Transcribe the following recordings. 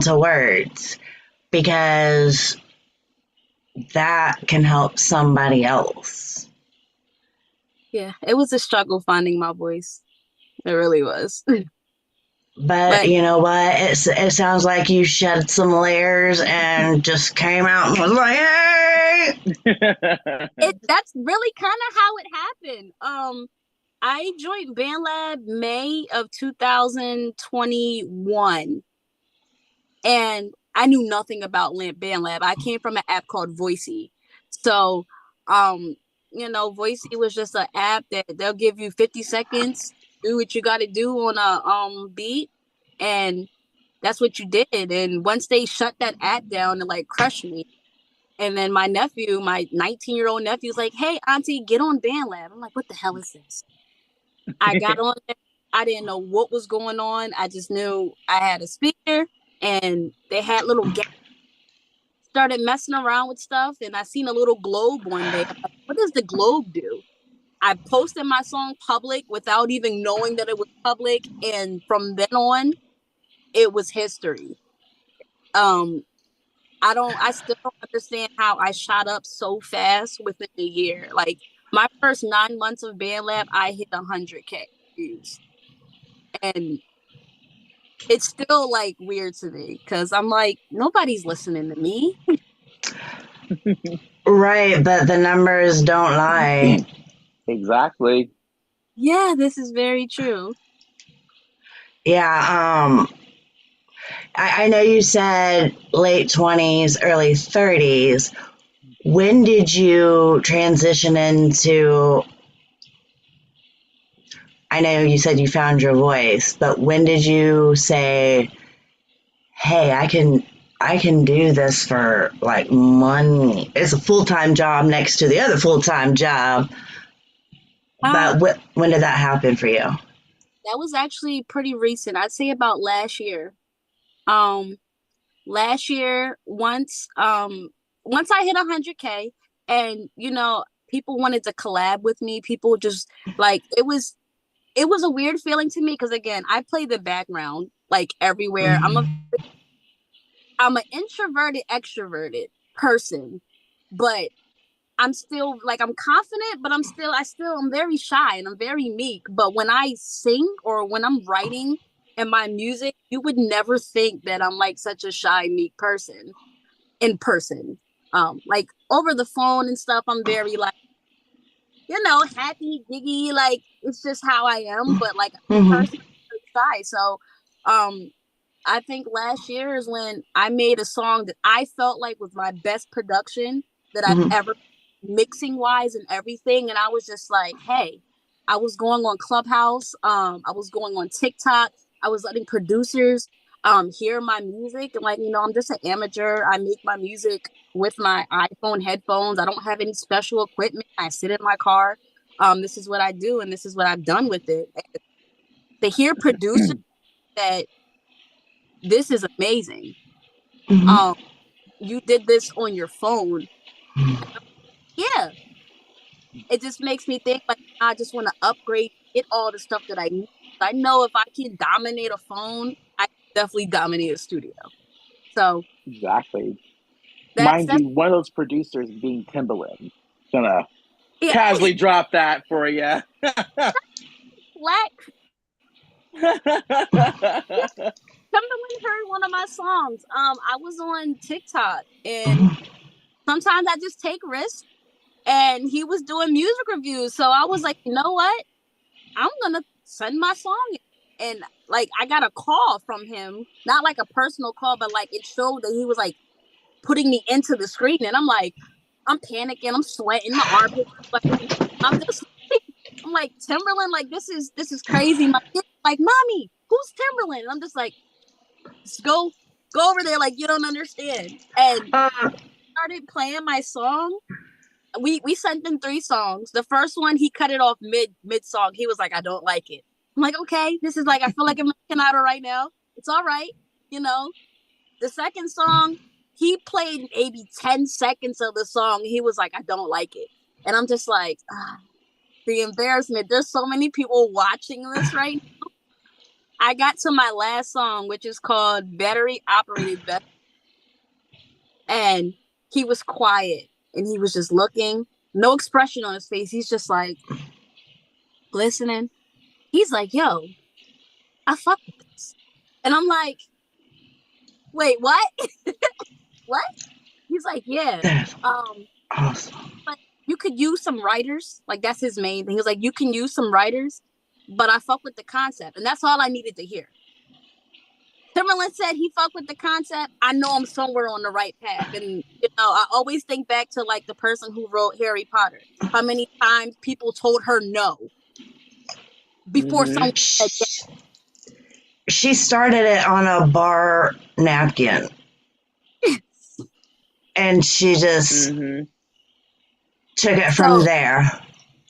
to words because that can help somebody else. Yeah, it was a struggle finding my voice. It really was. But But you know what? It sounds like you shed some layers and just came out and was like, hey! it that's really kind of how it happened. I joined BandLab May of 2021, and I knew nothing about BandLab. I came from an app called Voicey. So, um, Voicey was just an app that they'll give you 50 seconds, do what you got to do on a beat, and that's what you did. And once they shut that app down and like crushed me, and then my nephew, my 19-year-old nephew, was like, "Hey, Auntie, get on BandLab." I'm like, "What the hell is this?" I got on there. I didn't know what was going on. I just knew I had a speaker, and they had little gaps. Started messing around with stuff, and I seen a little globe one day. I'm like, what does the globe do? I posted my song public without even knowing that it was public, and from then on, it was history. Um, I still don't understand how I shot up so fast within a year. Like my first 9 months of BandLab, I hit 100K views, and it's still like weird to me because I'm like, nobody's listening to me. Right, but the numbers don't lie. Exactly. Yeah, this is very true. Yeah, I know you said late 20s, early 30s. When did you transition into, I know you said you found your voice, but when did you say, hey, I can do this for like money. It's a full-time job next to the other full-time job. Uh, But when did that happen for you? that was actually pretty recent. I'd say about last year. Um, Last year, once I hit 100K, and people wanted to collab with me. People just like it was a weird feeling to me because again, I play the background like everywhere. Mhm. I'm an introverted, extroverted person, but I'm still like I'm confident, but I'm very shy and I'm very meek. But when I sing or when I'm writing in my music, you would never think that I'm like such a shy, meek person in person. Like over the phone and stuff, I'm very like, happy, giggy, like it's just how I am. But like in Mhm. person, I'm very shy. So um I think last year is when I made a song that I felt like was my best production that I've Mhm. ever mixing wise and everything. And I was just like, hey, I was going on Clubhouse, I was going on TikTok, I was letting producers hear my music. And like, I'm just an amateur. I make my music with my iPhone headphones. I don't have any special equipment. I sit in my car. This is what I do and this is what I've done with it. And to hear producers that this is amazing. Mhm. Um, you did this on your phone. Yeah, it just makes me think like I just want to upgrade, get all the stuff that I need. I know if I can dominate a phone, I can definitely dominate a studio. So Exactly. that's Mind that's you, one of those producers being Timbaland. Gonna yeah. casually drop that for you. Black Timberland heard one of my songs. I was on TikTok and sometimes I just take risks. And he was doing music reviews, so I was like, you know what? I'm gonna send my song in. And like I got a call from him, not like a personal call, but like it showed that he was like putting me into the screen, and I'm like, I'm panicking, I'm sweating, my armpits are sweating. I'm just I'm like Timberland, like this is crazy. My kid's like, mommy, who's Timberland? And I'm just like, just go over there, like you don't understand. And Uh, started playing my song. We sent him 3 songs. The first one he cut it off mid song. He was like, I don't like it. I'm like, okay, this is like I feel like I'm making out right now. It's all right, you know. The second song, he played maybe 10 seconds of the song. He was like, I don't like it. And I'm just like, the embarrassment. There's so many people watching this right now. I got to my last song, which is called Battery Operated Best. And he was quiet and he was just looking, no expression on his face. He's just like listening. He's like, yo, I fuck with this. And I'm like, wait, what? What? He's like, yeah. That's awesome. But you could use some writers. Like, that's his main thing. He was like, you can use some writers, but I fuck with the concept. And that's all I needed to hear. Timberland said he fucked with the concept. I know I'm somewhere on the right path. And, I always think back to, like, the person who wrote Harry Potter. How many times people told her no before someone said yes. She started it on a bar napkin. And she just took it from there.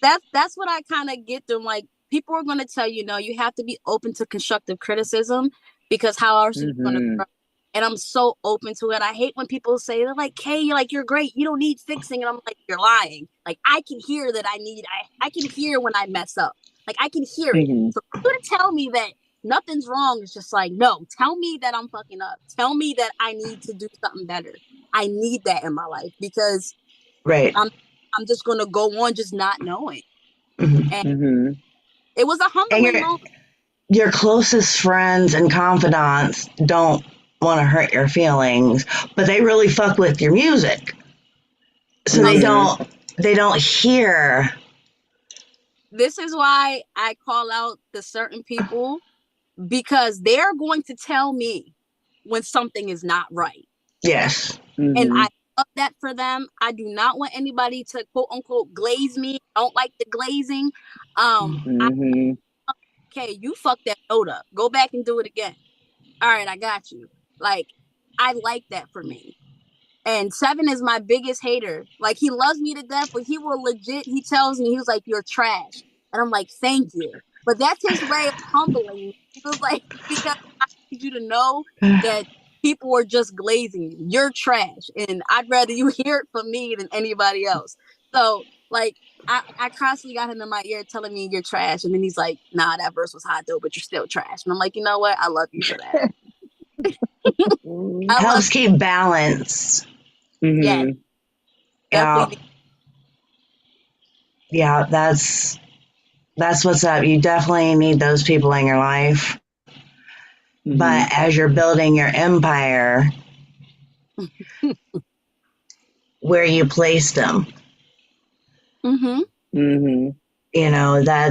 That's what I kind of get them. Like, people are going to tell you, no, you have to be open to constructive criticism because how else are you going to grow? And I'm so open to it. I hate when people say, they're like, hey, you're great. You don't need fixing. And I'm like, you're lying. Like, I can hear that I can hear when I mess up. Like, I can hear it. So you're going to tell me that nothing's wrong. It's just like, no, tell me that I'm fucking up. Tell me that I need to do something better. I need that in my life because I'm just going to go on just not knowing. And it was a humbling moment. Your closest friends and confidants don't want to hurt your feelings, but they really fuck with your music. So they don't hear. This is why I call out the certain people, because they're going to tell me when something is not right. Yes. And I love that for them. I do not want anybody to quote unquote glaze me. I don't like the glazing. Okay, you fucked that note up. Go back and do it again. All right, I got you. Like, I like that for me. And Seven is my biggest hater. Like, he loves me to death, but he will legit, he tells me, he was like, you're trash. And I'm like, thank you. But that's his way of humbling me. He was like, because I need you to know that people are just glazing you. You're trash. And I'd rather you hear it from me than anybody else. So, like, I constantly got him in my ear telling me you're trash. And then he's like, nah, that verse was hot though, but you're still trash. And I'm like, you know what? I love you for that. Helps keep balance. Yeah. Definitely. Yeah, that's what's up. You definitely need those people in your life. But as you're building your empire, where you place them.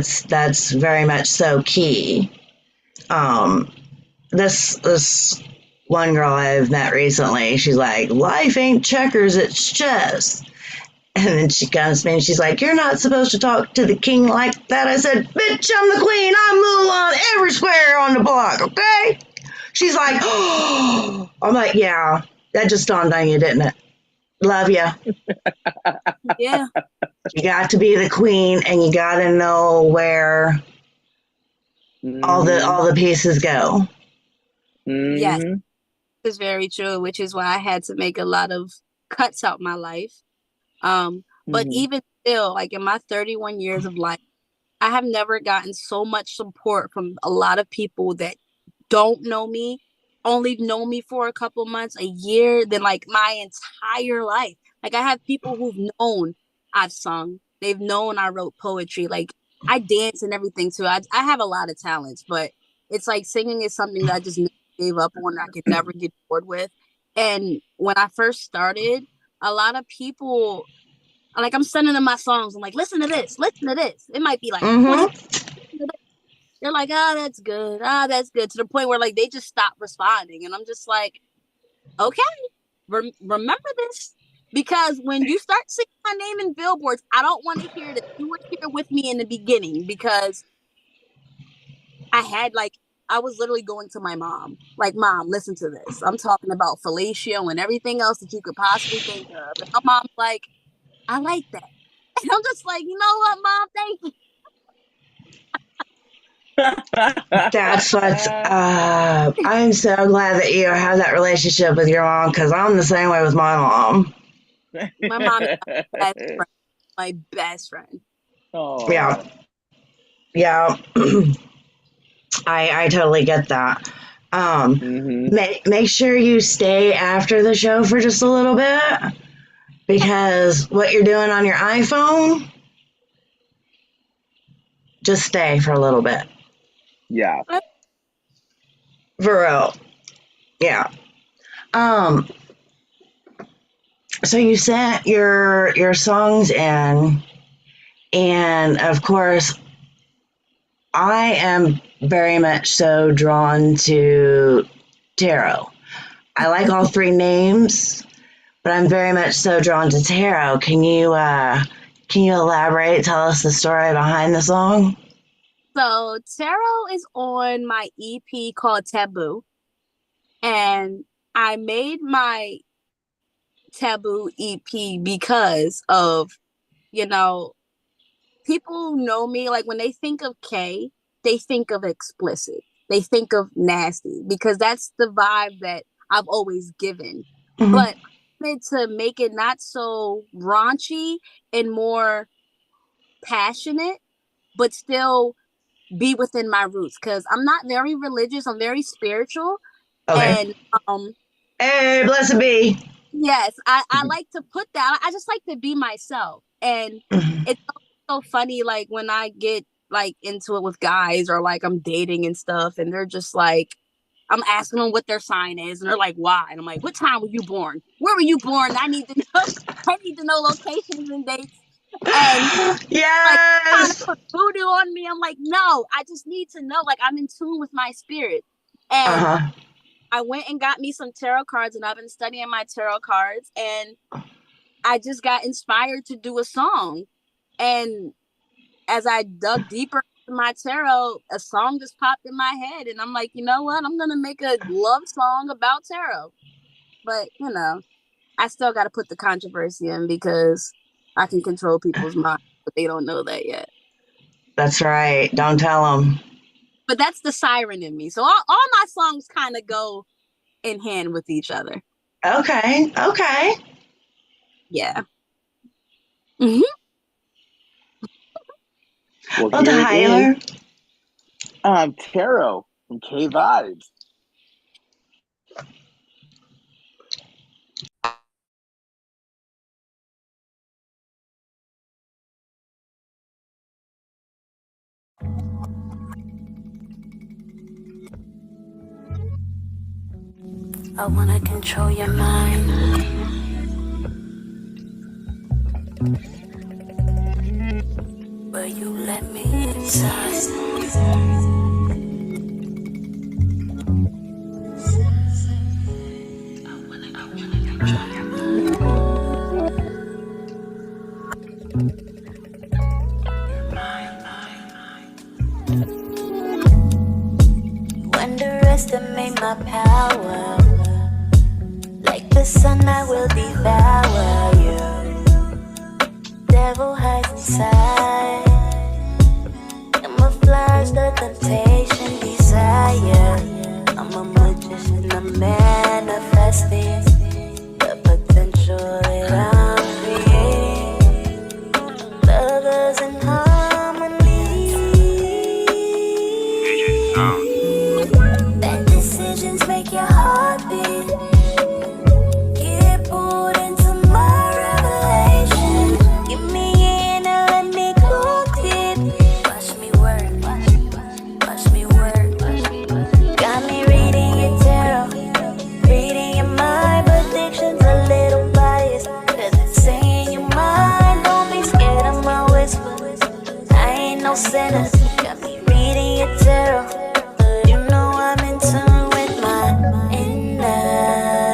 That's very much so key. This one girl I've met recently, she's like, life ain't checkers, it's chess. And then she comes to me and she's like, you're not supposed to talk to the king like that. I said, bitch, I'm the queen. I move on every square on the block, okay? She's like, oh. I'm like, yeah, that just dawned on you, didn't it? Love you. Yeah. You got to be the queen and you got to know where all the pieces go. Yes, it's very true, which is why I had to make a lot of cuts out my life. But even still, like in my 31 years of life, I have never gotten so much support from a lot of people that don't know me, only know me for a couple months, a year, than like my entire life. Like I have people who've known I've sung, they've known I wrote poetry, like I dance and everything too. I have a lot of talents, but it's like singing is something that I just never gave up on. I could never get bored with. And when I first started, a lot of people, like I'm sending them my songs. I'm like, listen to this. It might be like 20. They're like, oh, that's good. That's good. To the point where like they just stop responding. And I'm just like, okay, remember this. Because when you start seeing my name in billboards, I don't want to hear that you were here with me in the beginning, because I was literally going to my mom, like, Mom, listen to this. I'm talking about fellatio and everything else that you could possibly think of. And my mom's like, I like that. And I'm just like, you know what, Mom? Thank you. That's what's up. I'm so glad that you have that relationship with your mom, because I'm the same way with my mom. My mom is my best friend. Oh. Yeah. I totally get that. Mm-hmm. Make sure you stay after the show for just a little bit, because what you're doing on your iPhone, just stay for a little bit. Yeah. For real. Yeah. So you sent your songs in, and of course, I am very much so drawn to tarot. I like all three names, but I'm very much so drawn to tarot. Can you elaborate? Tell us the story behind the song. So tarot is on my EP called Taboo, and I made my Taboo EP because of, people know me, like when they think of Kay, they think of explicit. They think of nasty because that's the vibe that I've always given. Mm-hmm. But I wanted to make it not so raunchy and more passionate, but still be within my roots, because I'm not very religious. I'm very spiritual. Okay. And Hey, blessed be. yes, I like to put that. I just like to be myself. And it's so funny, like when I get like into it with guys, or like I'm dating and stuff, and they're just like, I'm asking them what their sign is, and they're like, why? And I'm like, what time were you born? Where were you born? I need to know. I need to know locations and dates. And like trying to yes. put voodoo on me. I'm like, no, I just need to know. Like I'm in tune with my spirit. And I went and got me some tarot cards, and I've been studying my tarot cards, and I just got inspired to do a song. And as I dug deeper into my tarot, a song just popped in my head, and I'm like, you know what? I'm gonna make a love song about tarot. But I still got to put the controversy in, because I can control people's minds, but they don't know that yet. That's right. Don't tell them. But that's the siren in me. So all my songs kind of go in hand with each other. Okay. Yeah. Mm-hmm. Well, Tyler. Tarot from KayVïbez. I wanna control your mind. Will you let me inside? I wanna control your mind. Underestimate my power. Like the sun, I will devour you. Devil hides inside. Camouflage the temptation, desire. I'm a magician, I'm manifesting the potential that I'm creating. Lovers in harmony. Bad decisions make your heart beat. Get pulled into my revelation. Give me in and let me go deep. Watch me work, watch me work. Got me reading your tarot, reading your mind, but diction's a little biased, 'cause it's saying your mind. Don't be scared of my whispers, I ain't no sinner. Got me reading your tarot, you know I'm in tune with my inner, my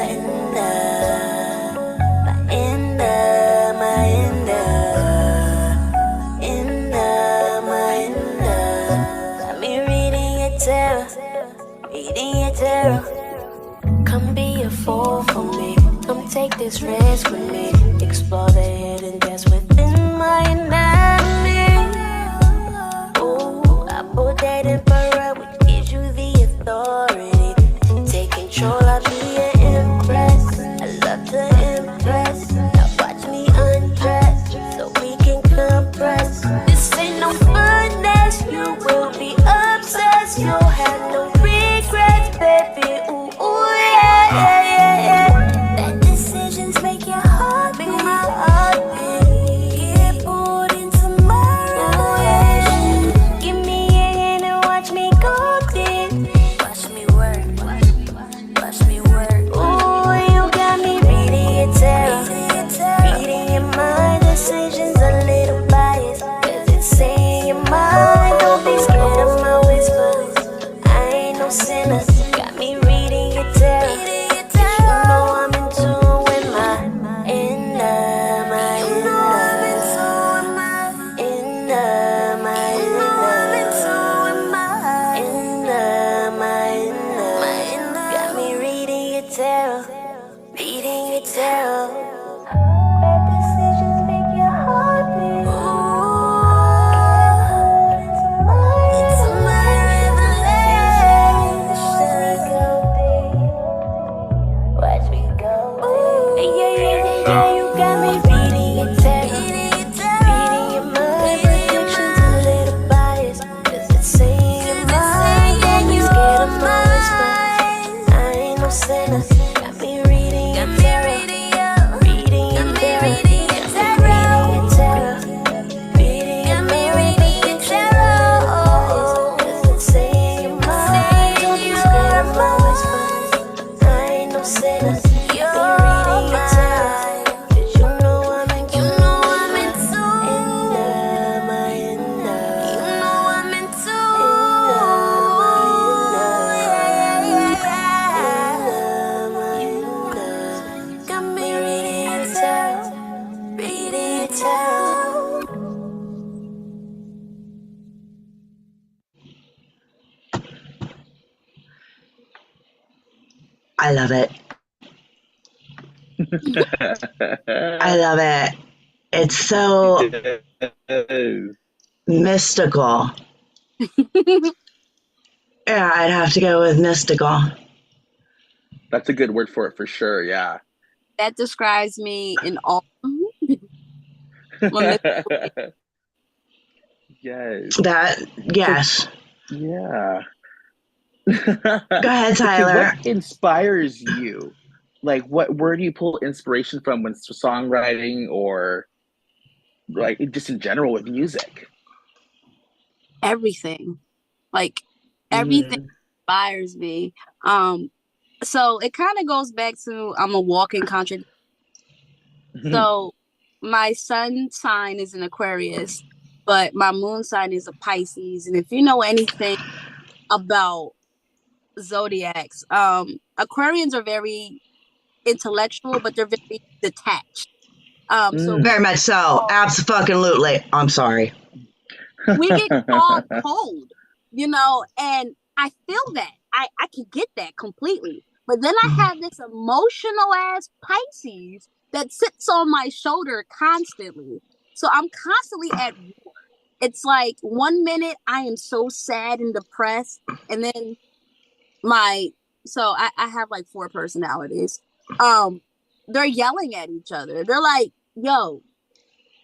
inner, my inner. Got me reading your tarot, reading your tarot. Come be a fool for me, come take this risk with me. Explore the hidden depths within my anatomy. Ooh, I put that emperor, which gives you the authority. Take control, I'll be your empress. I love to impress. Now watch me undress, so we can compress. This ain't no finesse, you will be obsessed. You'll Beating your tail. Bad decisions make your heart beat. Into my revelation. Watch me go deep. Yeah, you got me beating your tail. Beating your mind. Perfection's a little biased. 'Cause it's saying you're mine. Don't be scared of my response. I ain't no sinner. Got me reading your tarot. Reading your tarot. Reading your tarot. Reading your tarot. 'Cause it's saying you're mine. Don't be scared of my response. I ain't no sinner. Got me reading your tarot. 'Cause you know I'm into my inner. You know I'm into got me reading your tarot. Reading your tarot. I love it. I love it. It's so mystical. Yeah, I'd have to go with mystical. That's a good word for it, for sure. Yeah. That describes me in all. Yes. Yes. Yeah. Go ahead, So, Tyler. what inspires you? Like, where do you pull inspiration from when it's songwriting or like just in general with music? Everything. Like everything inspires me. So it kind of goes back to I'm a walking contradiction. So my sun sign is an Aquarius, but my moon sign is a Pisces. And if you know anything about zodiacs, Aquarians are very intellectual, but they're very detached. So Very much so. Absolutely. I'm sorry. we get called cold, you know, and I feel that. I can get that completely. But then I have this emotional ass Pisces that sits on my shoulder constantly. So I'm constantly at war. It's like 1 minute I am so sad and depressed, and then I have like 4 personalities. They're yelling at each other. They're like, yo,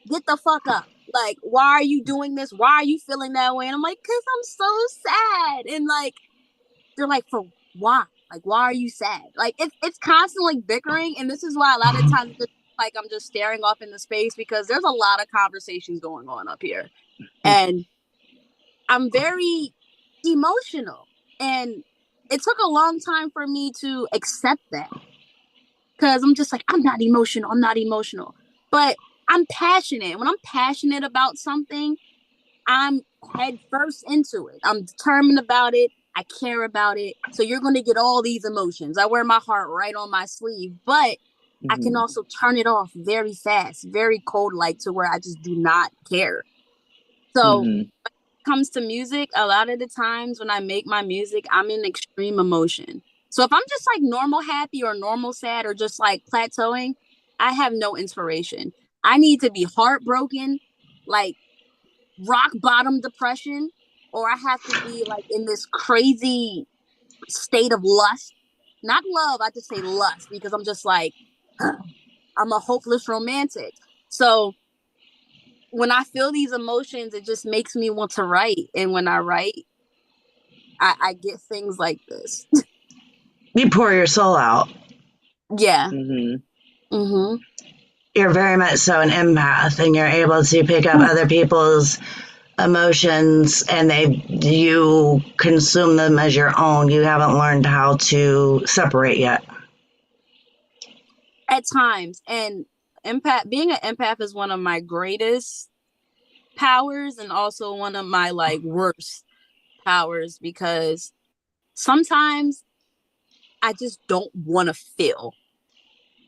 get the fuck up. Like, why are you doing this? Why are you feeling that way? And I'm like, because I'm so sad. And like, they're like, for why? Like, why are you sad? Like, it's constantly bickering. And this is why a lot of times it's like I'm just staring off into space because there's a lot of conversations going on up here. And I'm very emotional. And it took a long time for me to accept that. Because I'm just like, I'm not emotional. I'm not emotional. But I'm passionate. When I'm passionate about something, I'm head first into it. I'm determined about it. I care about it. So you're going to get all these emotions. I wear my heart right on my sleeve, but I can also turn it off very fast, very cold, like to where I just do not care. So when it comes to music, a lot of the times when I make my music, I'm in extreme emotion. So if I'm just like normal happy or normal sad or just like plateauing, I have no inspiration. I need to be heartbroken, like rock bottom depression, or I have to be like in this crazy state of lust. Not love, I just say lust because I'm just like, I'm a hopeless romantic. So when I feel these emotions, it just makes me want to write. And when I write, I get things like this. You pour your soul out. Yeah. You're very much so an empath, and you're able to pick up other people's emotions, and you consume them as your own. You haven't learned how to separate yet. At times, and being an empath is one of my greatest powers, and also one of my like worst powers because sometimes I just don't want to feel.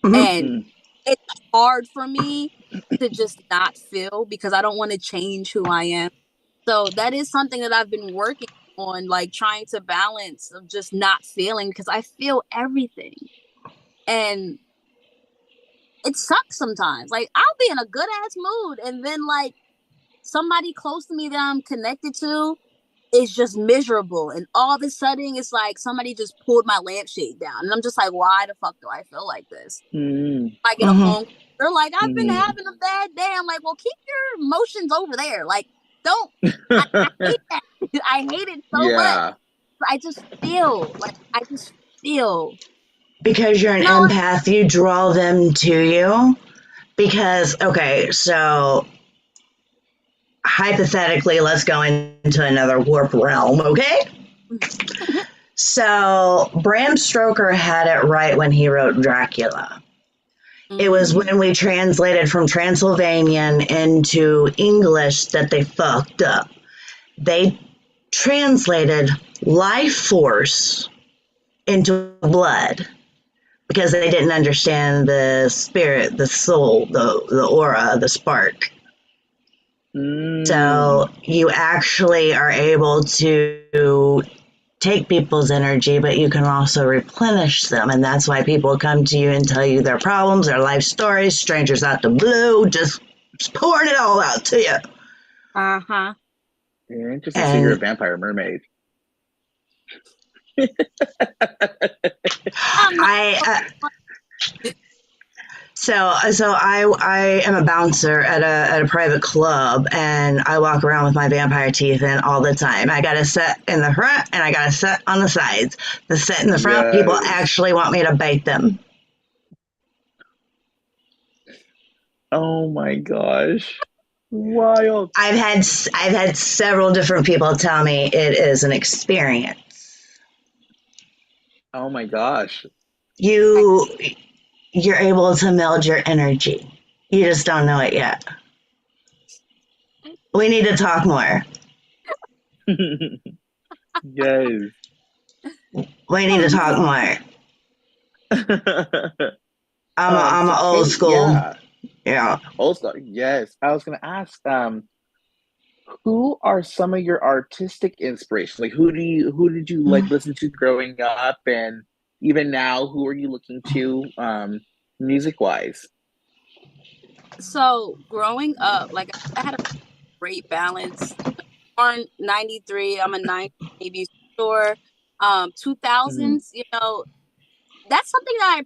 And it's hard for me to just not feel because I don't want to change who I am. So that is something that I've been working on, like trying to balance of just not feeling because I feel everything. And it sucks sometimes. Like, I'll be in a good ass mood, and then like somebody close to me that I'm connected to is just miserable, and all of a sudden it's like somebody just pulled my lampshade down, and I'm just like, why the fuck do I feel like this? I get a phone call, they're like, I've been having a bad day. I'm like, well, keep your emotions over there. Like, don't. I hate that. I hate it so much. I just feel because you're an empath, you draw them to you. Because, okay, so hypothetically, let's go into another warp realm, okay? So Bram Stoker had it right when he wrote Dracula. It was when we translated from Transylvanian into English that they fucked up. They translated life force into blood because they didn't understand the spirit, the soul, the aura, the spark. So you actually are able to take people's energy, but you can also replenish them. And that's why people come to you and tell you their problems, their life stories, strangers out the blue, just pouring it all out to you. Yeah, interesting. So you're a vampire mermaid. I am a bouncer at a private club, and I walk around with my vampire teeth in all the time. I got a set in the front, and I got a set on the sides. The set in the front, people actually want me to bite them. Oh my gosh. Wild. I've had several different people tell me it is an experience. Oh my gosh. You're able to meld your energy. You just don't know it yet. We need to talk more. Yes. We need to talk more. I'm an old school. Yeah. Old school. Yes. I was gonna ask, who are some of your artistic inspirations? Like, who did you like listen to growing up, and even now, who are you looking to music wise? So growing up, like, I had a great balance. Born 93, I'm a 90s baby. Sure. 2000s, you know, that's something that I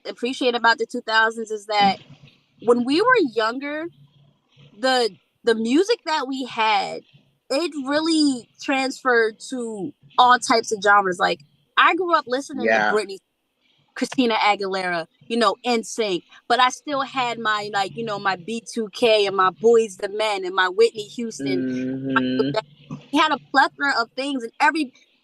appreciate about the 2000s is that when we were younger, the music that we had, it really transferred to all types of genres. Like, I grew up listening to Britney, Christina Aguilera, you know, NSYNC, but I still had my, like, you know, my B2K and my Boys the Men and my Whitney Houston. He had a plethora of things, and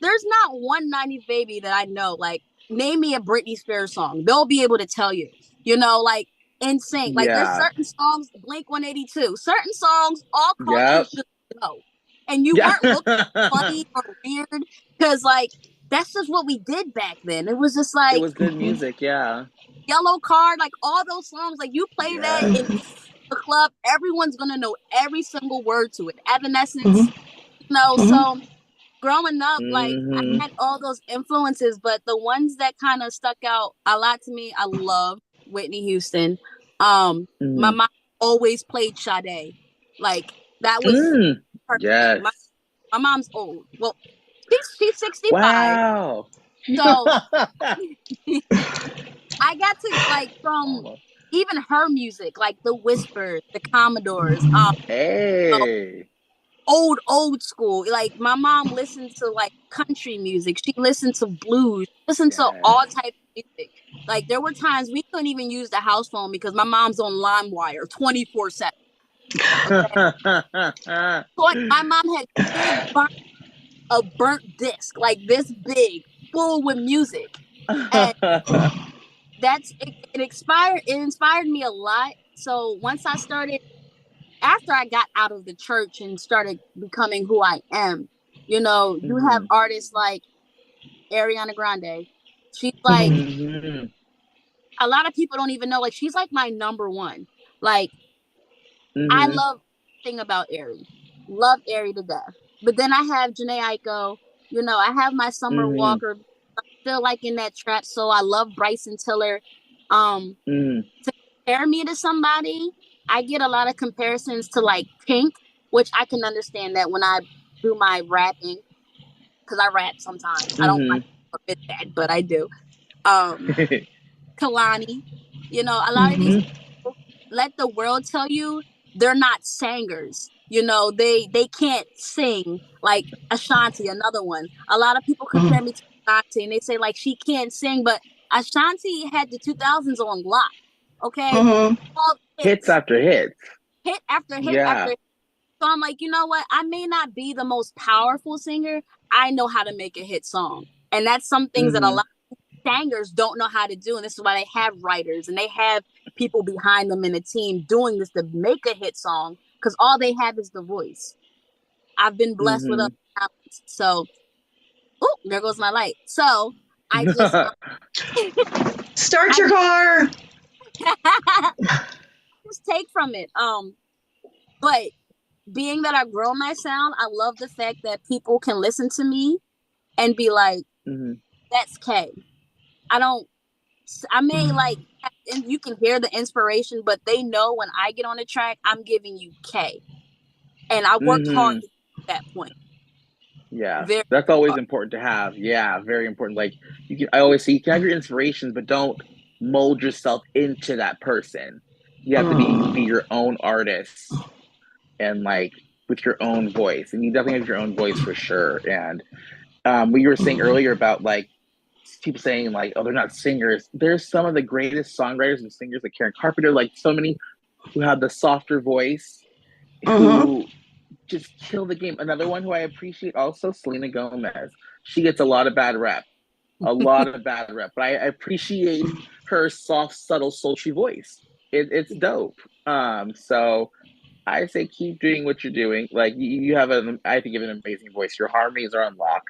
there's not one 90s baby that I know. Like, name me a Britney Spears song, they'll be able to tell you. You know, like NSYNC, like there's certain songs, Blink 182, certain songs, all cultures just know, and you weren't looking funny or weird because like that's just what we did back then. It was just like it was good music, Yellow Card, like all those songs. Like you play that in the club, everyone's gonna know every single word to it. Evanescence, you know. So growing up, like I had all those influences, but the ones that kind of stuck out a lot to me, I love Whitney Houston. My mom always played Sade. Like that was perfect. My mom's old. Well, she's 65. Wow. So I got to like from even her music, like the Whispers, the Commodores. Hey. Old school. Like my mom listened to like country music. She listened to blues. She listened to all types of music. Like there were times we couldn't even use the house phone because my mom's on LimeWire 24/7. Okay? So like my mom had a burnt disc like this big, full with music, and it inspired me a lot. So once I started. After I got out of the church and started becoming who I am, you know, you have artists like Ariana Grande. She's like, a lot of people don't even know, like, she's like my number one. Like, I love everything about Ari. Love Ari to death. But then I have Janae Aiko, you know, I have my Summer Walker. I feel like in that trap, so I love Bryson Tiller. compare me to somebody, I get a lot of comparisons to like Pink, which I can understand that when I do my rapping, because I rap sometimes. I don't like Mm-hmm. to admit that, but I do. Um, Kalani, a lot of these Mhm. people, let the world tell you they're not singers. They can't sing like Ashanti, another one. A lot of people compare Mhm. me to Ashanti and they say like she can't sing, but Ashanti had the 2000s on lock. Okay, Mhm. all Hits hits, after hits. hit after hit after. Yeah. So I'm like, you know what? I may not be the most powerful singer. I know how to make a hit song, and that's some things that a Mm-hmm. lot singers don't know how to do, and this is why they have writers and they have people behind them in a team doing this to make a hit song, because all they have is the voice. I've been blessed with a Mm-hmm. talent. So, oh, there goes my light. So I just Start I your car. just take from it. But being that I've grown my sound, I love the fact that people can listen to me and be like, Mm-hmm. that's Kay. I don't I may like, and you can hear the inspiration, but they know when I get on the track, I'm giving you K. And I worked hard Mm-hmm. to get that point. Yeah, Very that's always hard. important to have. Yeah, very important. Like I always say, you can have your inspirations, but don't mold yourself into that person. You have to be Mm. your own artist and like with your own voice, and you definitely have your own voice for sure. And what you were saying earlier about like people saying like, oh, they're not singers. There's some of the greatest songwriters and singers like Karen Carpenter, like so many who have the softer voice, Mhm. who just kill the game. Another one who I appreciate also, Selena Gomez. She gets a lot of bad rep, a lot of bad rep, but I appreciate her soft, subtle, sultry voice. It's dope. So I say keep doing what you're doing. Like you have I think you have an amazing voice. Your harmonies are on lock.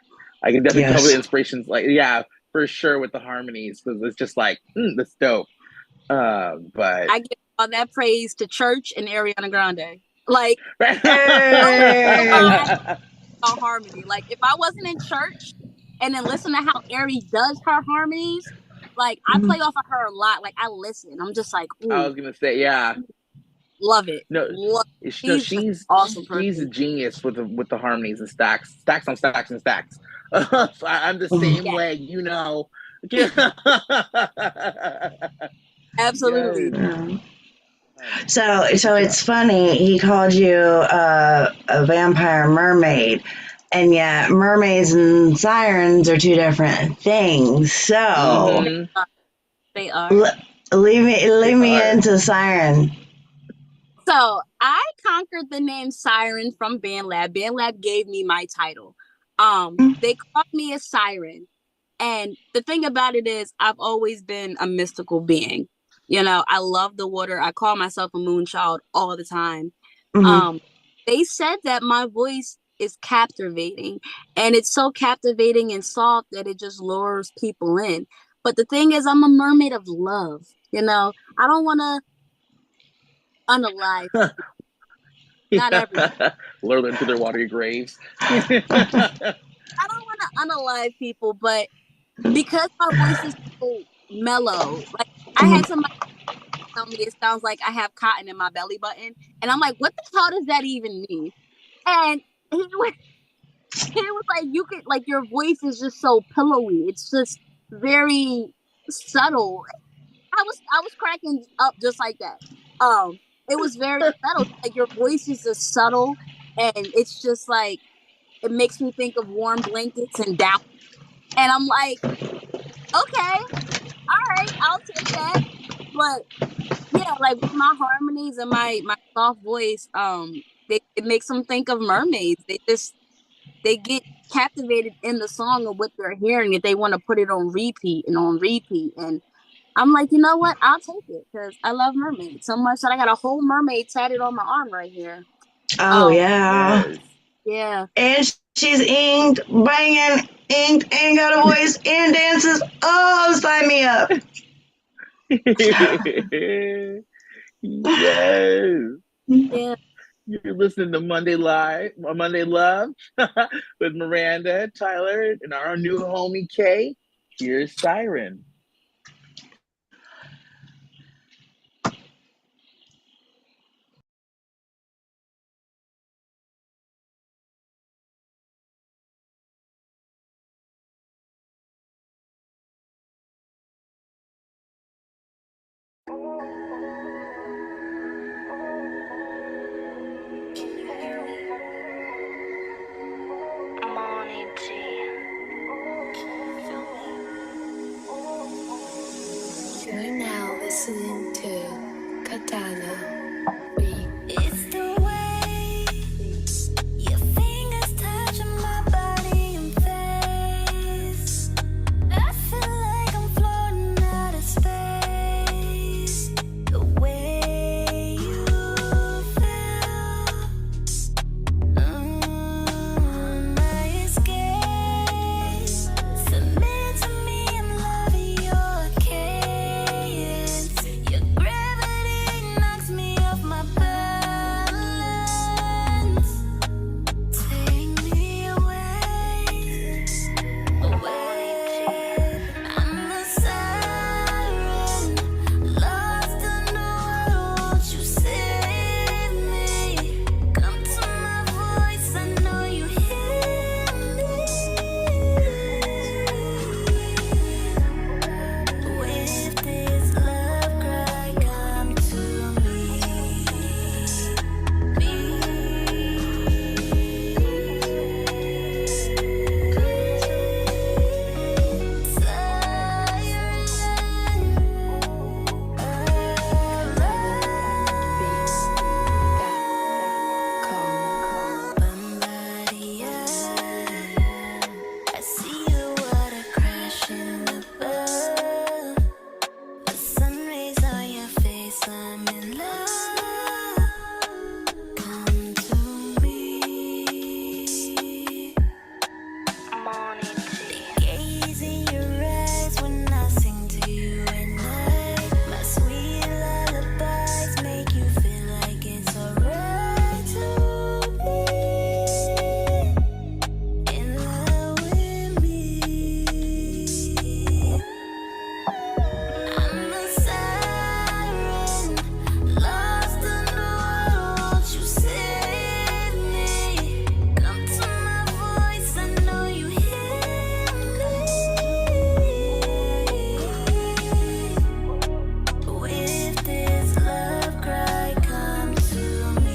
I can definitely tell the Yes. inspirations. Like yeah, for sure with the harmonies because it's just like that's dope. But I give all that praise to Church and Ariana Grande. Like, no, no Hey. lie about harmony. Like, if I wasn't in church and then listen to how Ari does her harmonies, like, I play off of her a lot. Like, I listen. I'm just like, I ooh, was gonna say yeah. love it. No, Love no, She's just an awesome she's a person. genius with the harmonies and stacks on stacks and stacks. So I'm the Mhm. same Yeah, way, you know. Yes. absolutely. Yeah. Um, So but yeah. it's funny. He called you a vampire mermaid, and yet mermaids and sirens are two different things. So Mm-hmm. They are. l- They leave me are. into siren. So I conquered the name Siren from BandLab. BandLab gave me my title. They called me a siren. And the thing about it is, I've always been a mystical being. I love the water. I call myself a moon child all the time. Mhm. Um, they said that my voice is captivating, and it's so captivating and soft that it just lures people in. But the thing is, I'm a mermaid of love. I don't want to unalive, not everybody. Lure them to their watery graves. I don't want to unalive people, but because my voice is so mellow, like I had Mhm. somebody tell me it sounds like I have cotton in my belly button. And I'm like, what the hell does that even mean? And he was like, you could like your voice is just so pillowy. It's just very subtle. I was cracking up just like that. It was very subtle. Like your voice is just subtle and it's just like it makes me think of warm blankets and down. And I'm like, okay, all right, I'll take that. But yeah, like with my harmonies and my soft voice, it makes them think of mermaids. They get captivated in the song of what they're hearing if they want to put it on repeat and on repeat. And I'm like, you know what? I'll take it because I love mermaids so much that I got a whole mermaid tatted on my arm right here. Oh Um, yeah. Yes. yeah, And she's inked, banging, inked, and got a voice and dances. Oh, sign me up. Yes. yeah. You're listening to Monday Live, Monday Love with Miranda, Tyler, and our new homie Kay. Here's Siren. listening to Katana Beat. It's the way your fingers touching my body and face. I feel like I'm floating out of space. The way you feel, my escape. Submit to me, I'm loving your cadence. Your gravity knocks me off my balance. Take me away, away. I'm a siren, lost in the world. Won't you save me? Come to my voice, I know you hear me. With this love cry, come to me. I see the water crashing above. The sun rays on your face, I'm in love. Come to me. The gaze in your eyes when I sing to you at night. My sweet lullabies make you feel like it's alright to be in love with me. I'm a siren, lost in the world. Won't you save me? Come to my voice, I know you hear me. With this love cry, come to me.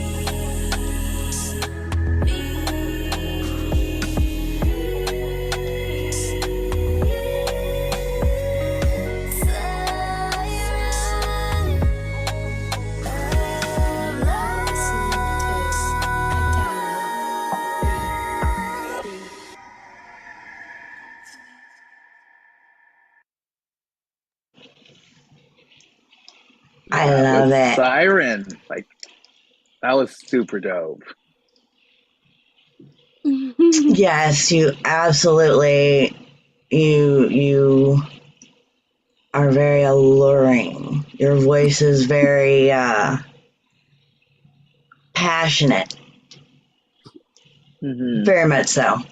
I love With it. Siren, like that was super dope. Yes, you absolutely, you are very alluring. Your voice is very passionate, very much so.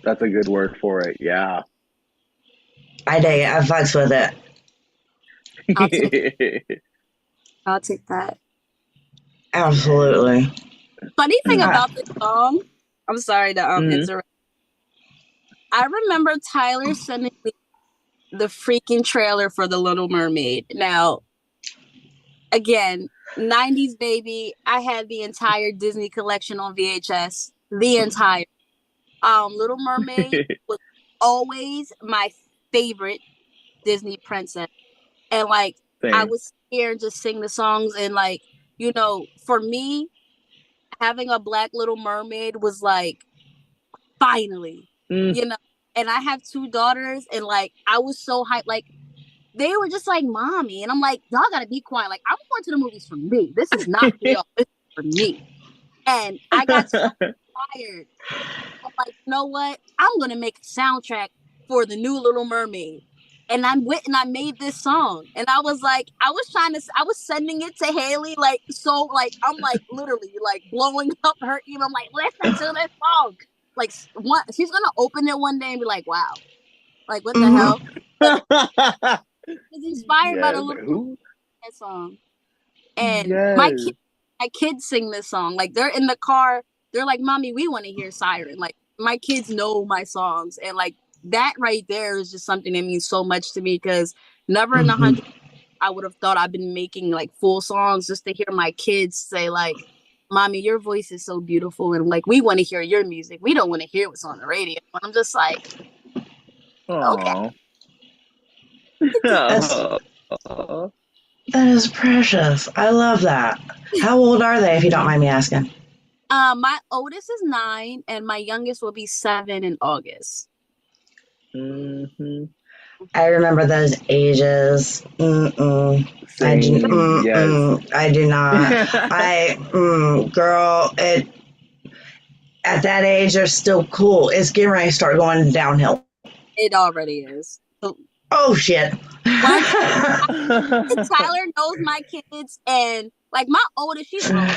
That's a good word for it. Yeah. I dig it. I fucks with it. I'll take that. Absolutely. Funny thing about this song, I'm sorry to Mhm. interrupt. I remember Tyler sending me the freaking trailer for The Little Mermaid. Now, again, 90s baby, I had the entire Disney collection on VHS. The entire. Little Mermaid was always my favorite Disney princess. And like I Same. would sit here and just sing the songs, and like, you know, for me, having a black Little Mermaid was like finally, you know. And I have two daughters, and like I was so hyped, like they were just like, mommy, and I'm like, y'all gotta be quiet. Like, I'm going to the movies for me. This is not for y'all. This is for me. And I got so inspired. I'm like, you know what? I'm gonna make a soundtrack for the new Little Mermaid. And I went and I made this song. And I was like, I was sending it to Haley, like, so like I'm like literally like blowing up her email. I'm like, listen to this song. Like she's gonna open it one day and be like, wow. Like, what the hell? But I was inspired by the Little Mermaid song. And my kids sing this song. Like, they're in the car, they're like, mommy, we want to hear Siren. Like, my kids know my songs, and like that right there is just something that means so much to me, because never in 100 I would have thought I've been making like full songs just to hear my kids say like, mommy, your voice is so beautiful, and like we want to hear your music, we don't want to hear what's on the radio. And I'm just like, okay. That's That is precious. I love that. How old are they, if you don't mind me asking? My oldest is 9, and my youngest will be 7 in August. I remember those ages. I do. Yes. I do not. Girl, at that age, they're still cool. It's getting ready to start going downhill. It already is. Oh shit. Tyler knows my kids, and like my oldest, she's grown.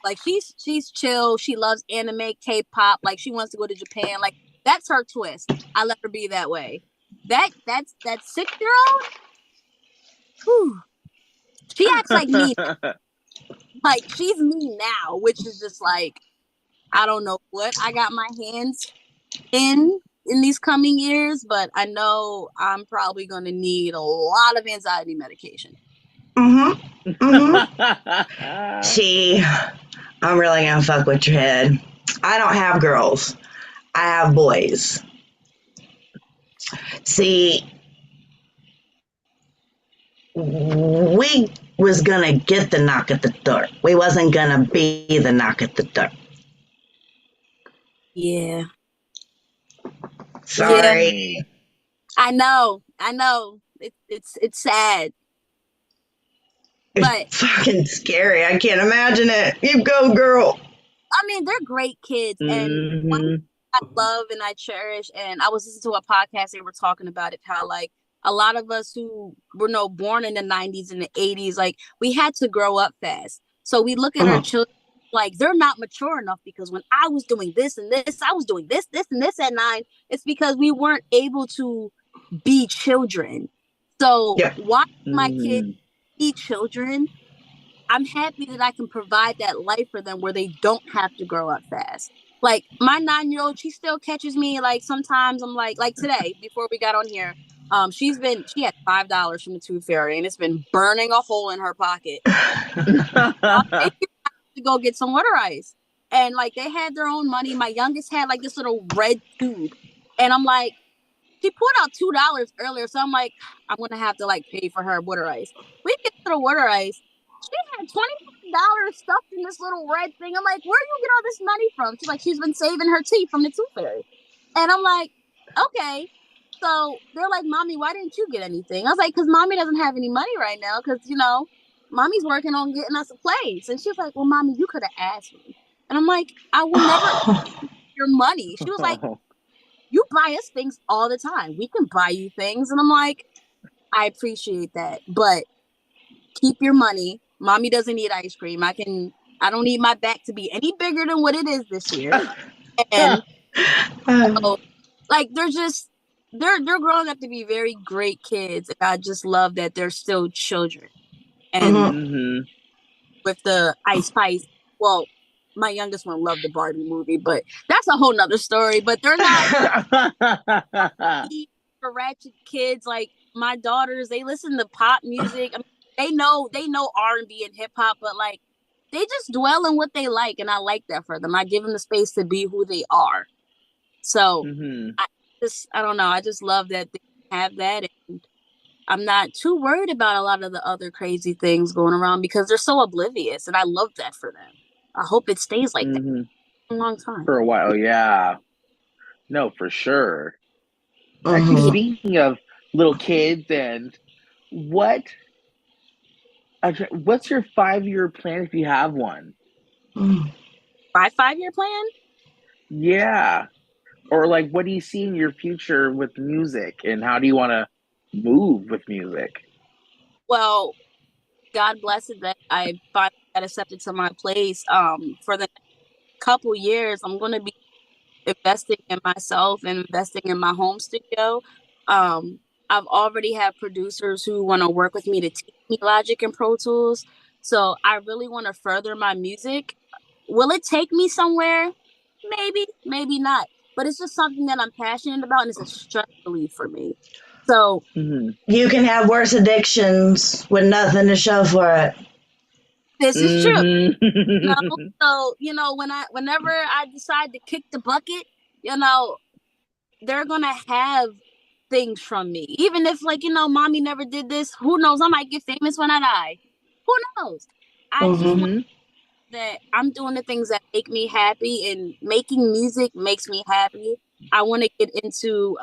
Like she's chill. She loves anime, K-pop. Like she wants to go to Japan. Like that's her twist. I let her be that way. That's 6-year-old. Whew. She acts like me. Like she's me now, which is just like I don't know what I got my hands in these coming years, but I know I'm probably going to need a lot of anxiety medication. See, I'm really gonna fuck with your head. I don't have girls. I have boys. See, we was gonna get the knock at the door. We wasn't gonna be the knock at the door. Yeah. Sorry. Yeah. I know. It's sad. But it's fucking scary. I can't imagine it. You go, girl. I mean, they're great kids, and one I love and I cherish. And I was listening to a podcast, they were talking about it, how like a lot of us who were born in the 90s and the 80s, like we had to grow up fast. So we look at our children like they're not mature enough because when I was doing this and this, I was doing this and this at 9. It's because we weren't able to be children. So watching my kids be children, I'm happy that I can provide that life for them where they don't have to grow up fast. Like my 9-year-old, she still catches me like sometimes I'm like today before we got on here, she had $5 from the Tooth Fairy and it's been burning a hole in her pocket. To go get some water ice, and like they had their own money. My youngest had like this little red tube, and I'm like, she pulled out $2 earlier, so I'm like, I'm gonna have to like pay for her water ice. We get to the water ice. She had $25 stuffed in this little red thing. I'm like, where do you get all this money from? She's like, she's been saving her teeth from the Tooth Fairy. And I'm like, okay. So they're like, Mommy, why didn't you get anything? I was like, because Mommy doesn't have any money right now, because Mommy's working on getting us a place. And she was like, well, Mommy, you could have asked me. And I'm like, I will never your money. She was like, you buy us things all the time. We can buy you things. And I'm like, I appreciate that, but keep your money. Mommy doesn't need ice cream. I don't need my back to be any bigger than what it is this year. And like they're growing up to be very great kids. And I just love that they're still children. And with the Ice Spice, well, my youngest one loved the Barbie movie, but that's a whole nother story. But they're not ratchet kids. Like my daughters, they listen to pop music. I mean, they know R&B and hip hop, but like they just dwell in what they like, and I like that for them. I give them the space to be who they are. So I don't know. I just love that they have that, and I'm not too worried about a lot of the other crazy things going around because they're so oblivious, and I love that for them. I hope it stays like that for a long time. For a while, yeah. No, for sure. Actually, speaking of little kids, and what's your 5-year plan if you have one? My 5-year plan? Yeah. Or like, what do you see in your future with music, and how do you want to move with music? Well, God bless it that I finally got accepted to my place. For the couple years, I'm going to be investing in myself and investing in my home studio. I've already had producers who want to work with me to teach me Logic and Pro Tools. So I really want to further my music. Will it take me somewhere? Maybe, maybe not. But it's just something that I'm passionate about, and it's a stress relief for me. So you can have worse addictions with nothing to show for it. This is true. So whenever I decide to kick the bucket, they're gonna have things from me. Even if, like, mommy never did this, who knows? I might get famous when I die. Who knows? I just want Mhm. that I'm doing the things that make me happy, and making music makes me happy. I want to get into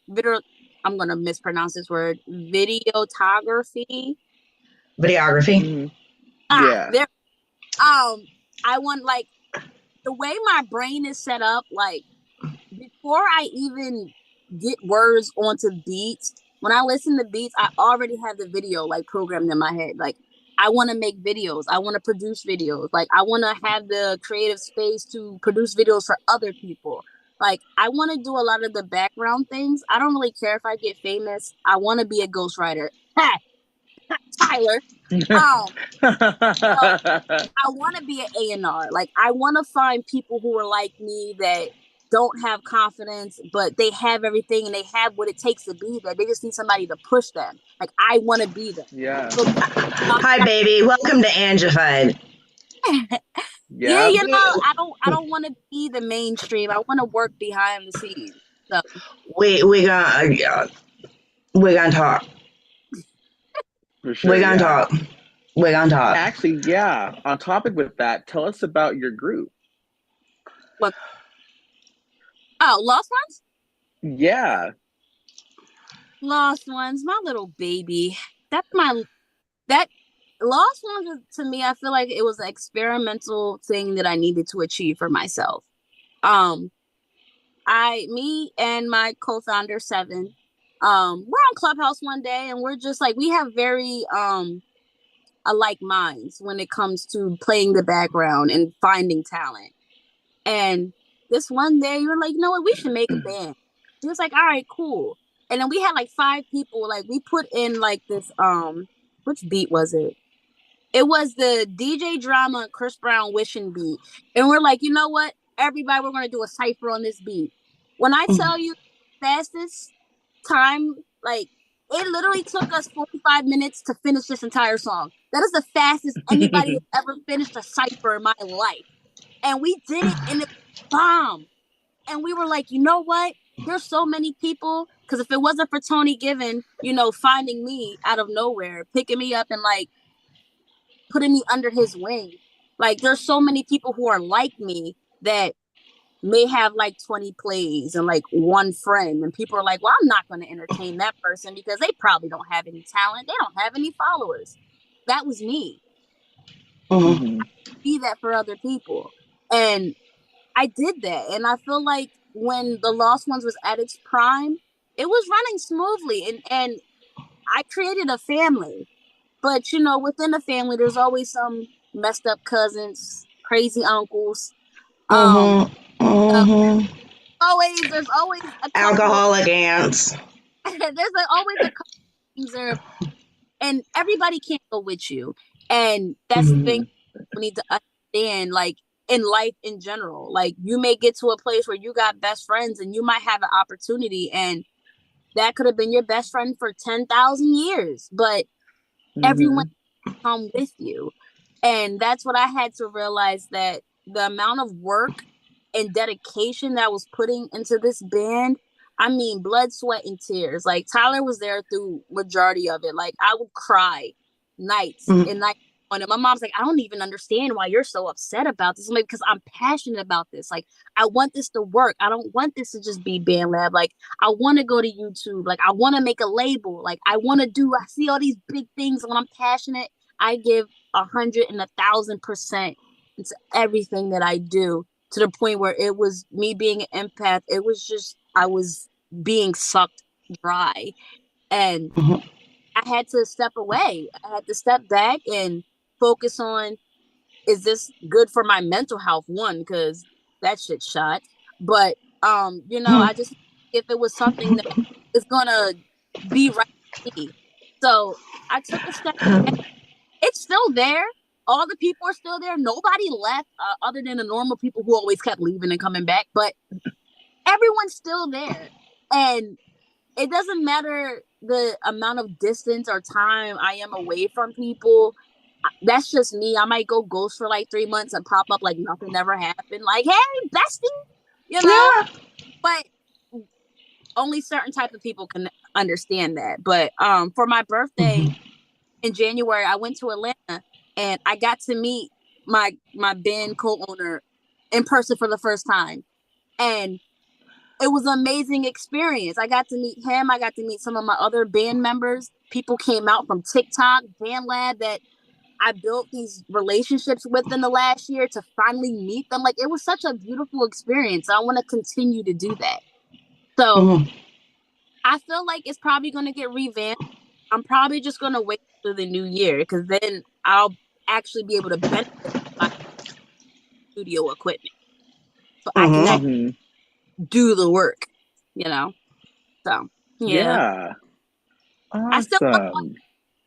video. I'm gonna mispronounce this word. Videography. Videography. Mhm. Yeah. There. I want, like, the way my brain is set up. Like, before I even get words onto beats, when I listen to beats, I already have the video like programmed in my head. Like, I want to make videos. I want to produce videos. Like, I want to have the creative space to produce videos for other people. Like, I want to do a lot of the background things. I don't really care if I get famous. I want to be a ghostwriter. Ha! Tyler. I want to be an A&R. Like, I want to find people who are like me, that don't have confidence, but they have everything and they have what it takes to be there. They just need somebody to push them. Like, I want to be them. Yeah. So, Hi, baby. Welcome to Angified. yeah, Yeah. I don't want to be the mainstream. I want to work behind the scenes. So We gonna talk. For sure. We're gonna Yeah. talk. We're gonna talk. Actually, yeah. On topic with that, tell us about your group. what? Oh, Lost Ones. Yeah. Lost Ones, my little baby. That Lost Ones, to me, I feel like it was an experimental thing that I needed to achieve for myself. Me and my co-founder Seven, we're on Clubhouse one day, and we're just like, we have very alike minds when it comes to playing the background and finding talent. And this one day, you were like, you know what, we should make a band. He was like, all right, cool. And then we had like 5 people. Like, we put in like this which beat was it? It was the DJ Drama Chris Brown Wishing beat. And we're like, you know what? Everybody, we're going to do a cypher on this beat. When I tell you fastest time, like, it literally took us 45 minutes to finish this entire song. That is the fastest anybody has ever finished a cypher in my life. And we did it, and it bombed. And we were like, you know what? There's so many people, because if it wasn't for Tony Given, finding me out of nowhere, picking me up and like putting me under his wing, like, there's so many people who are like me that may have like 20 plays and like 1 friend, and people are like, well, I'm not going to entertain that person because they probably don't have any talent, they don't have any followers. That was me. Mhm. Be that for other people, and I did that. And I feel like when the Lost Ones was at its prime, it was running smoothly, and I created a family. But within the family, there's always some messed up cousins, crazy uncles. There's always a couple. Alcoholic aunts. There's always a couple things there, and everybody can't go with you. And that's the thing we need to understand. Like, in life in general, like, you may get to a place where you got best friends, and you might have an opportunity, and that could have been your best friend for 10,000 years, but everyone come with you. And that's what I had to realize, that the amount of work and dedication that I was putting into this band, I mean, blood, sweat, and tears. Like, Tyler was there through majority of it. Like, I would cry nights and nights on it. My mom's like, I don't even understand why you're so upset about this. I'm like, because I'm passionate about this. Like, I want this to work. I don't want this to just be Band Lab. Like, I want to go to YouTube. Like, I want to make a label. Like, I see all these big things. And when I'm passionate, I give 100 and 1,000% into everything that I do, to the point where it was me being an empath. It was just, I was being sucked dry, and I had to step away. I had to step back and focus on, is this good for my mental health? One, because that shit shot. But I just, if it was something that is gonna be right for me. So I took a step back. It's still there. All the people are still there. Nobody left, other than the normal people who always kept leaving and coming back. But everyone's still there. And it doesn't matter the amount of distance or time I am away from people. That's just me. I might go ghost for like 3 months and pop up like nothing ever happened. Like, hey, bestie, Yeah. But only certain type of people can understand that. But for my birthday in January, I went to Atlanta and I got to meet my band co-owner in person for the first time. And it was an amazing experience. I got to meet him. I got to meet some of my other band members. People came out from TikTok, BandLab, that I built these relationships with in the last year to finally meet them. Like, it was such a beautiful experience. I want to continue to do that. So I feel like it's probably going to get revamped. I'm probably just going to wait till the new year because then I'll actually be able to benefit from my studio equipment. So I can actually do the work, you know? So, yeah. Awesome. I still love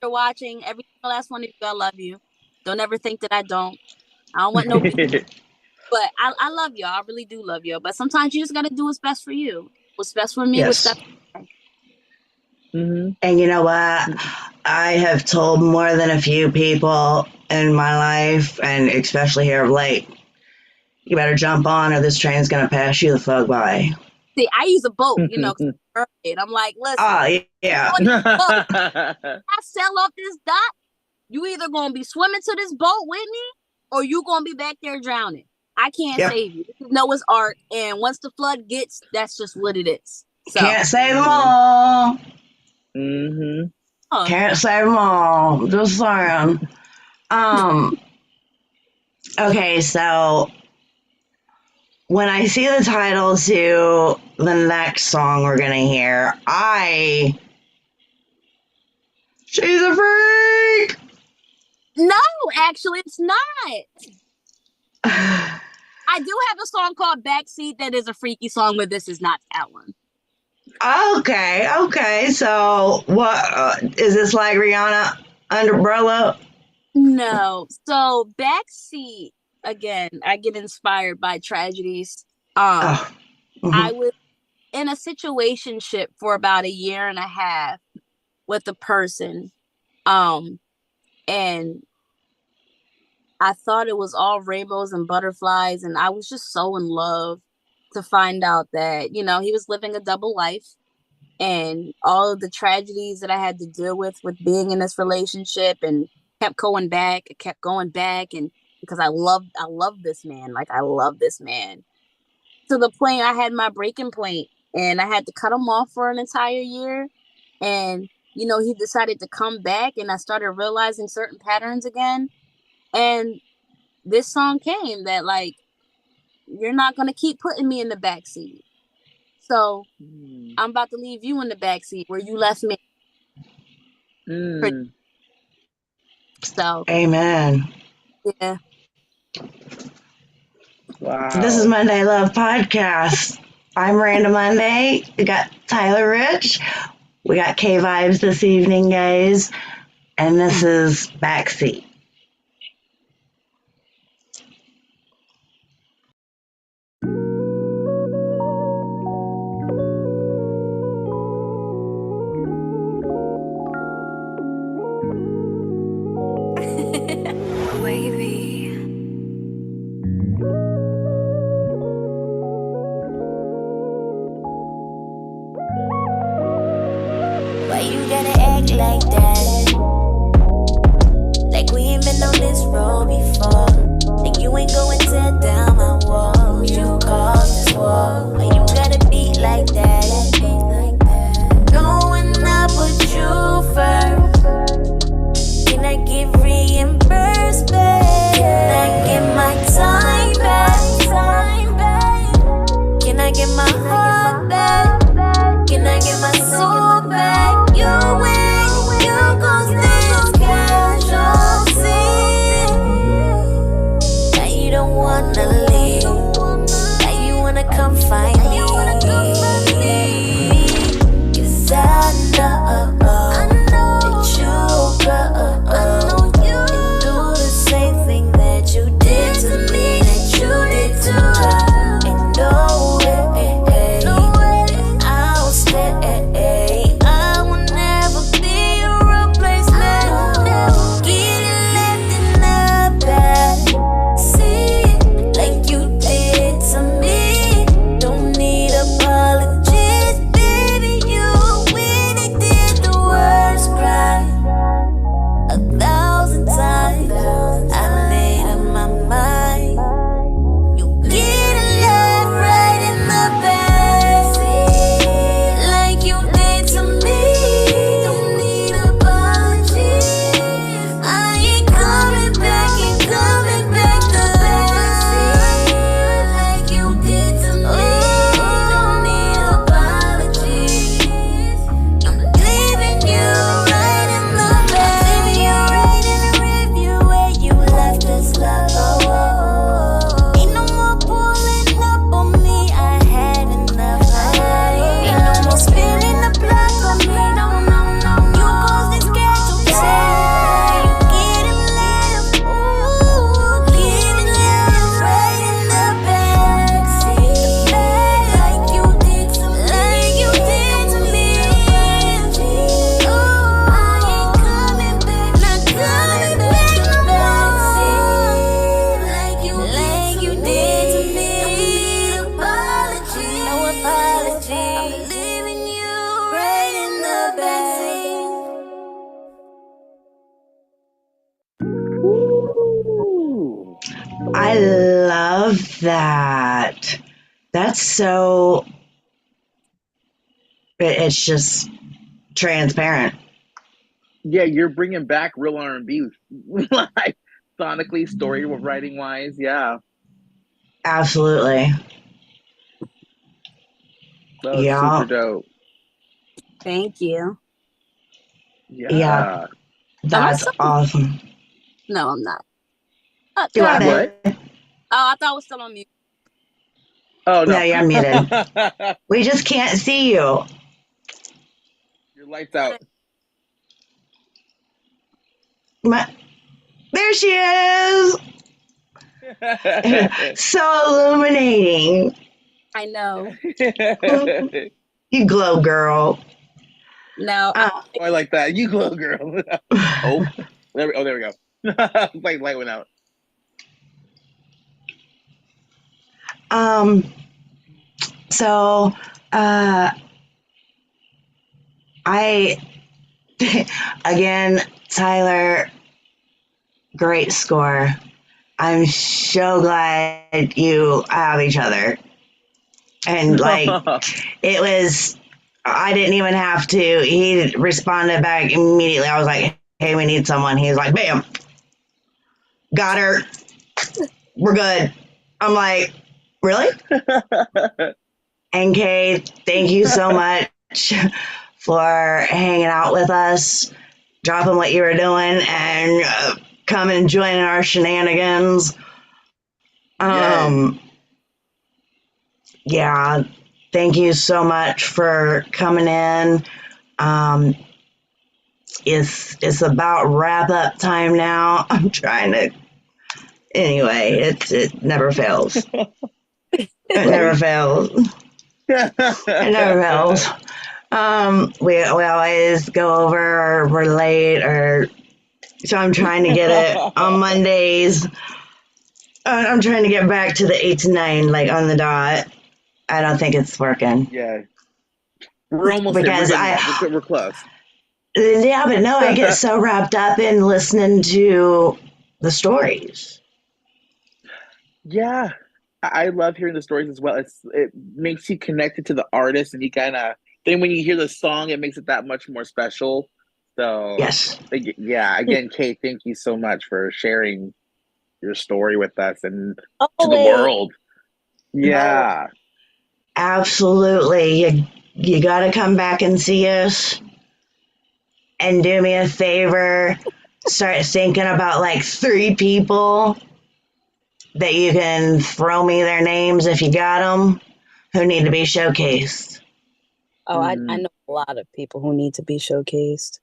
you're watching. Every last one of you, I love you. Don't ever think that I don't. I don't want no beef. But I love you. I really do love you. But sometimes you just got to do what's best for you. What's best for me, what's best for me. And you know what? I have told more than a few people in my life, and especially here of late, you better jump on or this train's going to pass you the fuck by. See, I use a boat, you know, and I'm like, listen. Oh, yeah. I sell off this dock, you either going to be swimming to this boat with me or you going to be back there drowning. I can't save you. This is Noah's Ark, and once the flood gets, that's just what it is. So. Can't save them all. Oh. Can't save them all. Just saying. Okay, so when I see the title to the next song we're gonna hear, she's a freak. No, actually, it's not. I do have a song called Backseat that is a freaky song, but this is not that one. Okay. So, what is this like Rihanna Umbrella? No. So, Backseat, again, I get inspired by tragedies. I was in a situationship for about a year and a half with a person, and I thought it was all rainbows and butterflies, and I was just so in love to find out that, you know, he was living a double life, and all of the tragedies that I had to deal with being in this relationship, and kept going back, and because I love this man, like I love this man, to the point I had my breaking point, and I had to cut him off for an entire year, and you know, he decided to come back, and I started realizing certain patterns again. And this song came that, like, you're not going to keep putting me in the backseat. So I'm about to leave you in the backseat where you left me. So. Amen. Yeah. Wow. This is Monday Love Podcast. I'm Miranda Monday. We got Tyler Rich. We got KayVïbez this evening, guys. And this is Backseat. Why you gotta act like that? Like we ain't been on this road before. Like you ain't going to tear down my walls. You caused this war. Why you gotta be like that? Going up with you first. Can I get reimbursed, babe? that. That's so. It's just transparent. Yeah, you're bringing back real R&B, like sonically, story writing wise. Yeah, Absolutely. that was Yeah. super dope. Thank you. Yeah. Yeah. That's still- awesome. No, I'm not. Do I? What? Oh, I thought I was still on mute. Oh no, No, you're muted. We just can't see you. Your lights out. There she is. So illuminating. I know. You glow, girl. No, Oh, I like that. You glow, girl. Oh, there we go. Like light went out. So, I, again, Tyler, great score. I'm so glad you have each other. And like, it was, I didn't even have to. He responded back immediately. I was like, hey, we need someone. He was like, bam, got her. We're good. I'm like, really? And Kay, thank you so much for hanging out with us, dropping what you were doing, and coming and joining our shenanigans. Yeah, thank you so much for coming in. It's about wrap up time now. I'm trying to. Anyway, it never fails. It never fails. It never fails. We always go over or we're late or so I'm trying to get it on Mondays. I'm trying to get back to the 8 to 9 like on the dot. I don't think it's working. Yeah, we're almost because there. We're close. Yeah, but no, I get so wrapped up in listening to the stories. Yeah, I love hearing the stories as well. It makes you connected to the artist, and you kind of then when you hear the song, it makes it that much more special. So Yes, yeah. Again, Kate, thank you so much for sharing your story with us and to the Always. world. Yeah, absolutely. You got to come back and see us and do me a favor. Start thinking about like 3 people that you can throw me their names if you got them who need to be showcased. Oh, I know a lot of people who need to be showcased.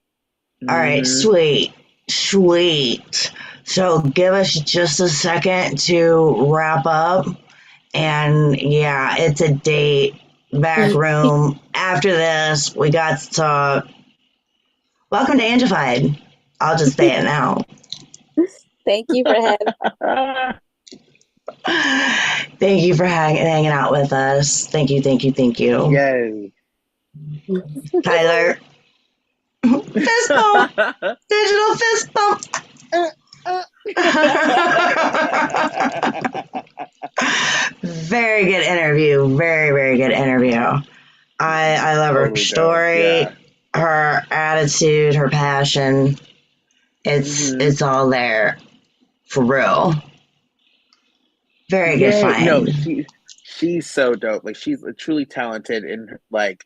All right, sweet. So give us just a second to wrap up. And yeah, it's a date, back room. After this, we got to talk. Welcome to Angified. I'll just say it now. Thank you for having Thank you for hanging out with us. Thank you. Yay. Tyler. Fist bump. Digital fist bump. Very good interview. Very, very good interview. I love her Totally dope, story, yeah. her attitude, her passion. It's all there for real. Very good find. No, she's so dope. Like she's truly talented and like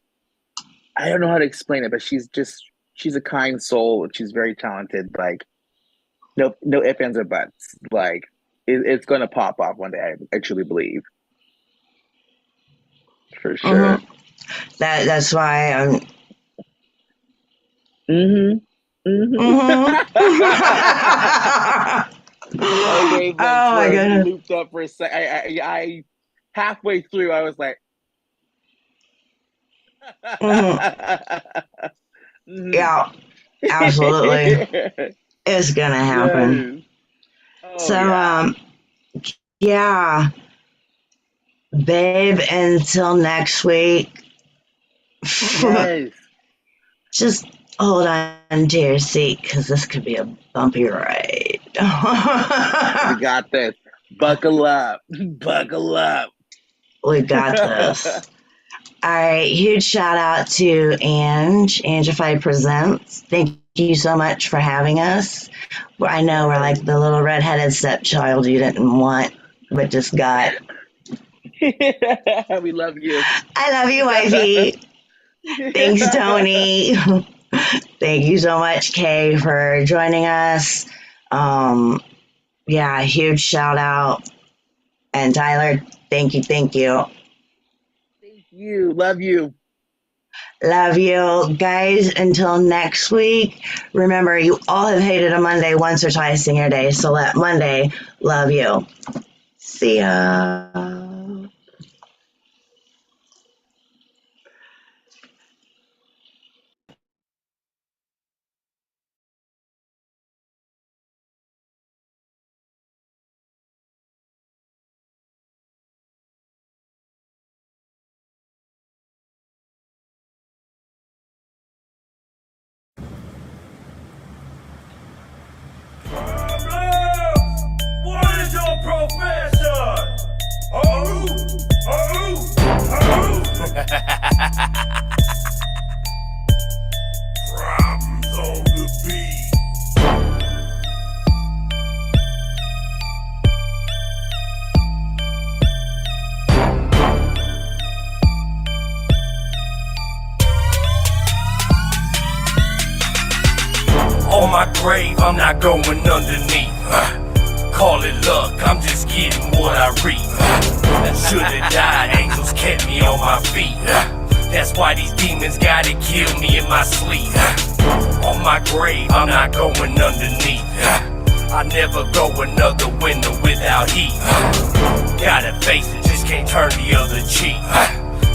I don't know how to explain it, but she's a kind soul. She's very talented. Like no ifs, ands, or buts. Like it's gonna pop off one day. I truly believe. For sure. That's why I'm. Oh my goodness. Looped up for a sec. I halfway through I was like Yeah, absolutely. It's gonna happen. Yes. So yeah. Babe, until next week. Yes. Just hold on to your seat because this could be a bumpy ride. We got this. Buckle up. Buckle up. We got this. All right, huge shout out to Angified Presents. Thank you so much for having us. I know we're like the little redheaded stepchild you didn't want, but just got. We love you. I love you, wifey. Thanks, Tony. Thank you so much, Kay, for joining us. Yeah, huge shout out. And Tyler, thank you. Thank you. Love you. Love you. Guys, until next week, remember, you all have hated a Monday once or twice in your day, so let Monday love you. See ya. What is your profession? Problems on the beat. On my grave, I'm not going underneath. Call it luck, I'm just getting what I reap. Should've died, angels kept me on my feet. That's why these demons gotta kill me in my sleep. On my grave, I'm not going underneath. I never go another winter without heat. Gotta face it, just can't turn the other cheek.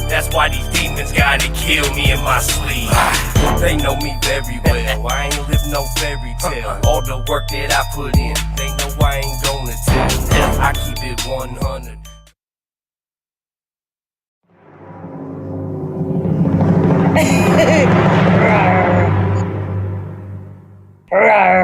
That's why these demons gotta kill me in my sleep. They know me very well, I ain't live no fairy tale. All the work that I put in, they know I ain't gonna tell. I keep it 100. Rawr.